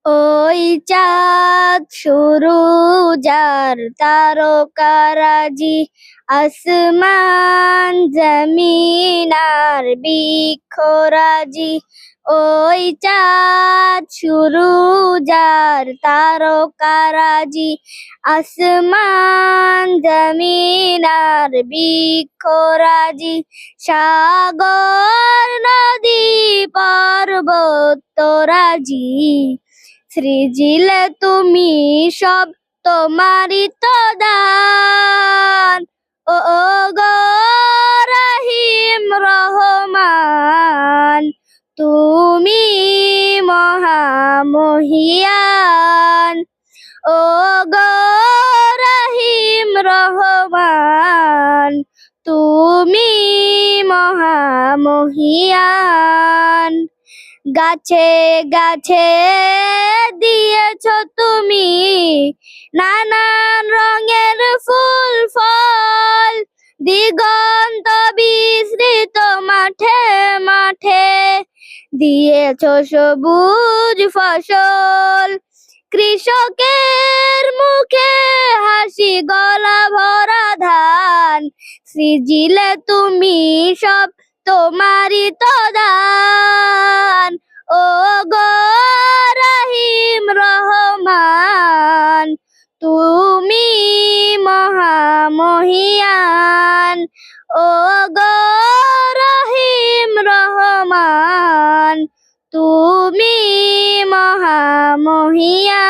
ওই চাঁদ শুরু যার তারকারাজি, আসমান জমিন আর বৃক্ষরাজি। ওই চাঁদ শুরু যার তারকারাজি, আসমান জমিন আর বৃক্ষরাজি। সাগর নদী পর্বত তোরাজি, সৃজিলে তুমি সব তোমারই তো দান। ও গো রহিম রহমান, তুমি মহামহিয়ান। ও গো রহিম রহমান, তুমি মহামহিয়ান। গাছে গাছে দিয়েছ তুমি নানান রঙের ফুল ফল, দিগন্ত বিস্তৃত মাঠে মাঠে দিয়েছ সবুজ ফসল। কৃষকের মুখে হাসি, গলা ভরা ধান, সৃজিলে তুমি সব তোমারই তো দান। ও গো রহিম রহমান, তুমি মহামহিয়ান। ও গো রহিম রহমান, তুমি মহামহিয়ান।